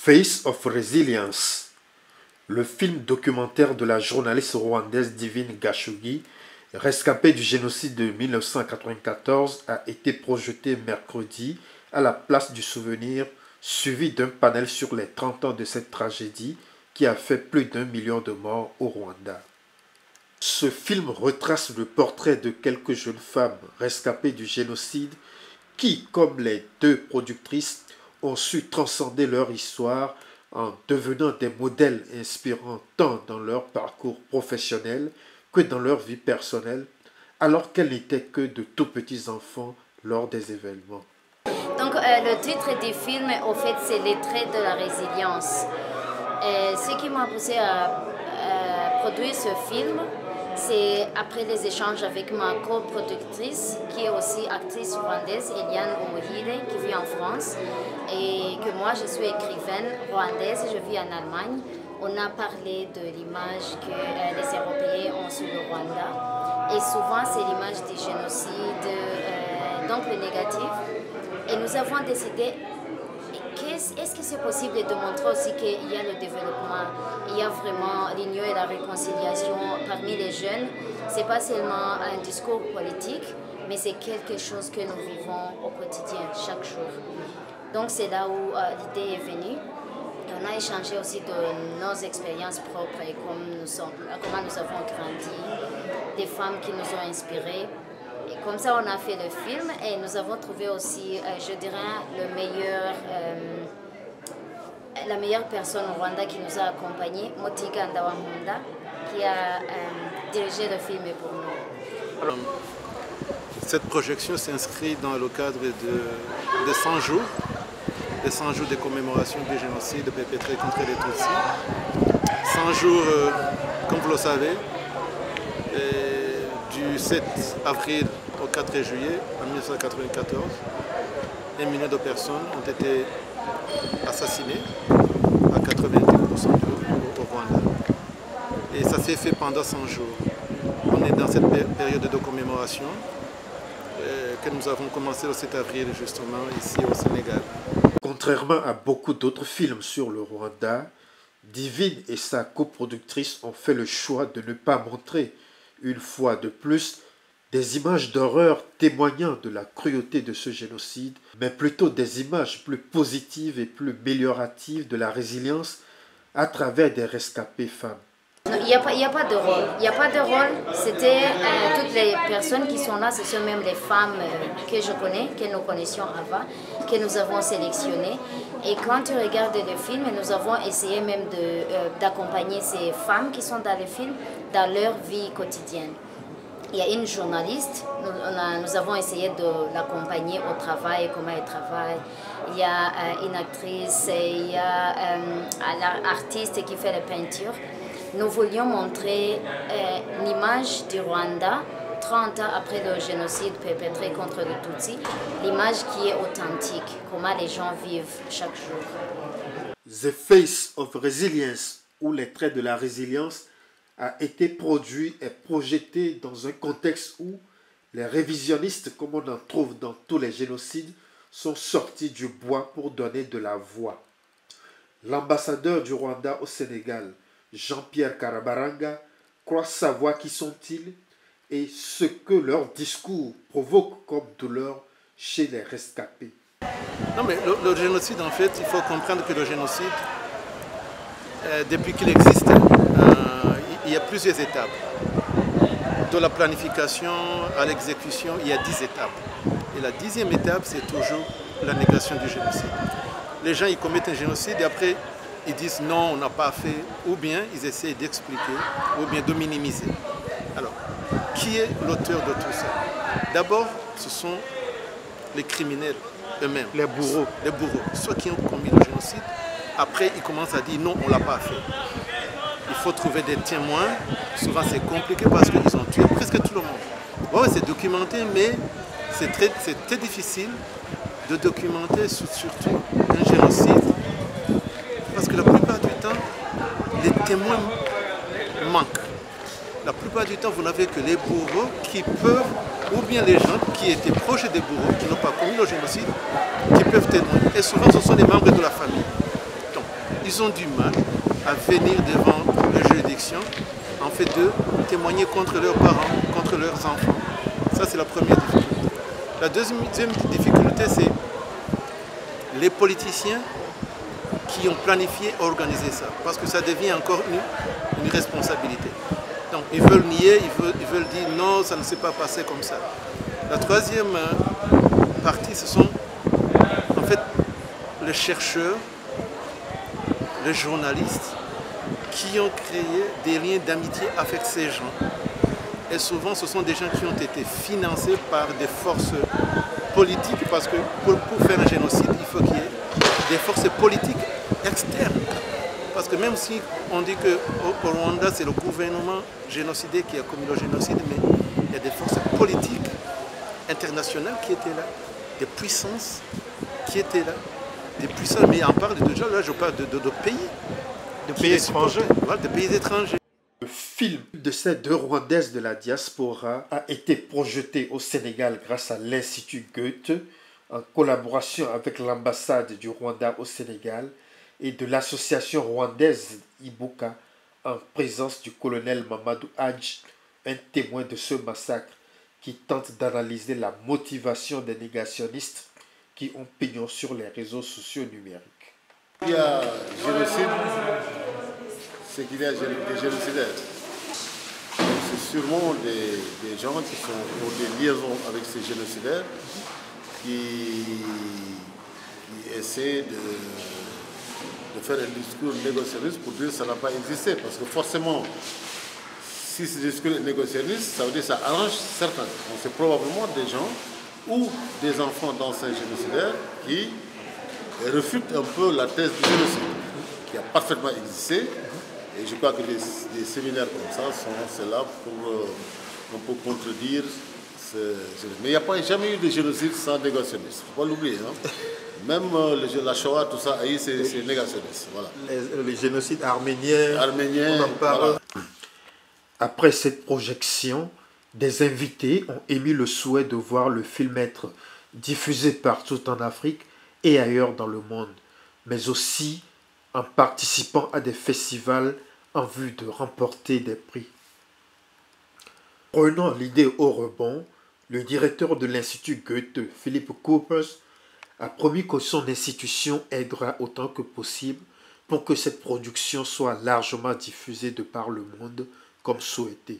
Face of Resilience, le film documentaire de la journaliste rwandaise Divine Gashugi, rescapée du génocide de 1994, a été projeté mercredi à la place du souvenir, suivi d'un panel sur les 30 ans de cette tragédie qui a fait plus d'1 million de morts au Rwanda. Ce film retrace le portrait de quelques jeunes femmes rescapées du génocide qui, comme les deux productrices, ont su transcender leur histoire en devenant des modèles inspirants tant dans leur parcours professionnel que dans leur vie personnelle, alors qu'elles n'étaient que de tout petits enfants lors des événements. Donc le titre du film, au fait, c'est les traits de la résilience. Et ce qui m'a poussé à produire ce film, c'est après les échanges avec ma coproductrice, qui est aussi actrice rwandaise, Eliane Umuhire, qui vit en France, et que moi je suis écrivaine rwandaise, je vis en Allemagne. On a parlé de l'image que les Européens ont sur le Rwanda, et souvent c'est l'image du génocide, donc le négatif. Et nous avons décidé, est-ce que c'est possible de montrer aussi qu'il y a le développement, il y a vraiment l'union et la réconciliation parmi les jeunes. Ce n'est pas seulement un discours politique, mais c'est quelque chose que nous vivons au quotidien, chaque jour. Donc c'est là où l'idée est venue. Et on a échangé aussi de nos expériences propres et comment nous avons grandi, des femmes qui nous ont inspirés. Et comme ça, on a fait le film et nous avons trouvé aussi, je dirais, la meilleure personne au Rwanda qui nous a accompagnés, Motika Ndawamunda, qui a dirigé le film pour nous. Alors, cette projection s'inscrit dans le cadre de 100 jours, les 100 jours de commémoration du génocide perpétré contre les Tutsis. 100 jours, comme vous le savez, du 7 avril au 4 juillet 1994, 1 million de personnes ont été assassinées à 90% au Rwanda. Et ça s'est fait pendant 100 jours. On est dans cette période de commémoration que nous avons commencé le 7 avril justement ici au Sénégal. Contrairement à beaucoup d'autres films sur le Rwanda, Divine et sa coproductrice ont fait le choix de ne pas montrer une fois de plus des images d'horreur témoignant de la cruauté de ce génocide, mais plutôt des images plus positives et plus amélioratives de la résilience à travers des rescapées femmes. Il n'y a pas de rôle. Il n'y a pas de rôle. C'était toutes les personnes qui sont là, ce sont même les femmes que je connais, que nous connaissions avant, que nous avons sélectionnées. Et quand tu regardes le film, nous avons essayé même d'accompagner ces femmes qui sont dans le film dans leur vie quotidienne. Il y a une journaliste, nous avons essayé de l'accompagner au travail, comment elle travaille. Il y a une actrice, il y a l'artiste qui fait la peinture. Nous voulions montrer l'image du Rwanda 30 ans après le génocide perpétré contre les Tutsis, l'image qui est authentique, comment les gens vivent chaque jour. The Face of Resilience, ou les traits de la résilience, a été produit et projeté dans un contexte où les révisionnistes, comme on en trouve dans tous les génocides, sont sortis du bois pour donner de la voix. L'ambassadeur du Rwanda au Sénégal, Jean-Pierre Karabaranga, croit savoir qui sont-ils et ce que leur discours provoque comme douleur chez les rescapés. Non mais le génocide, en fait, il faut comprendre que le génocide, depuis qu'il existe, il y a plusieurs étapes. De la planification à l'exécution, il y a 10 étapes. Et la 10e étape, c'est toujours la négation du génocide. Les gens, ils commettent un génocide et après, ils disent non, on n'a pas fait, ou bien ils essayent d'expliquer, ou bien de minimiser. Alors, qui est l'auteur de tout ça? D'abord, ce sont les criminels eux-mêmes. Les bourreaux. Les bourreaux, ceux qui ont commis le génocide. Après, ils commencent à dire non, on ne l'a pas fait. Il faut trouver des témoins. Souvent, c'est compliqué parce qu'ils ont tué presque tout le monde. Ouais, c'est documenté, mais c'est très difficile de documenter surtout un génocide. Parce que la plupart du temps, les témoins manquent. La plupart du temps, vous n'avez que les bourreaux qui peuvent, ou bien les gens qui étaient proches des bourreaux, qui n'ont pas commis le génocide, qui peuvent témoigner. Et souvent, ce sont les membres de la famille. Donc, ils ont du mal à venir devant les juridictions en fait de témoigner contre leurs parents, contre leurs enfants. Ça, c'est la première difficulté. La deuxième difficulté, c'est les politiciens qui ont planifié, organisé ça, parce que ça devient encore une responsabilité. Donc, ils veulent nier, ils veulent dire non, ça ne s'est pas passé comme ça. La troisième partie, ce sont en fait les chercheurs, les journalistes qui ont créé des liens d'amitié avec ces gens. Et souvent, ce sont des gens qui ont été financés par des forces politiques, parce que pour faire un génocide, il faut qu'il y ait des forces politiques externes. Parce que même si on dit qu'au Rwanda, c'est le gouvernement génocidé qui a commis le génocide, mais il y a des forces politiques internationales qui étaient là, des puissances qui étaient là, des puissances, mais on parle de gens, là je parle de pays. De pays étrangers. Voilà, de pays étrangers. Le film de ces deux Rwandaises de la diaspora a été projeté au Sénégal grâce à l'Institut Goethe, en collaboration avec l'ambassade du Rwanda au Sénégal et de l'association rwandaise Ibuka, en présence du colonel Mamadou Hadj, un témoin de ce massacre qui tente d'analyser la motivation des négationnistes qui ont pignon sur les réseaux sociaux numériques. Il y a génocide, c'est qu'il y a des génocidaires. C'est sûrement des gens qui ont des liaisons avec ces génocidaires qui essaient de faire un discours négociationniste pour dire que ça n'a pas existé. Parce que forcément, si ce discours est négociationniste, ça veut dire que ça arrange certains. Donc c'est probablement des gens ou des enfants d'anciens génocidaires qui réfutent un peu la thèse du génocide, qui a parfaitement existé. Et je crois que des séminaires comme ça sont là pour contredire ce génocide. Mais il n'y a pas jamais eu de génocide sans négationniste. Il ne faut pas l'oublier. Hein. Même la Shoah, tout ça, c'est négationniste. Voilà. Les génocides arméniens, on en parle. Voilà. Après cette projection, des invités ont émis le souhait de voir le film être diffusé partout en Afrique et ailleurs dans le monde, mais aussi en participant à des festivals en vue de remporter des prix. Prenant l'idée au rebond, le directeur de l'Institut Goethe, Philippe Coopers, a promis que son institution aidera autant que possible pour que cette production soit largement diffusée de par le monde comme souhaité.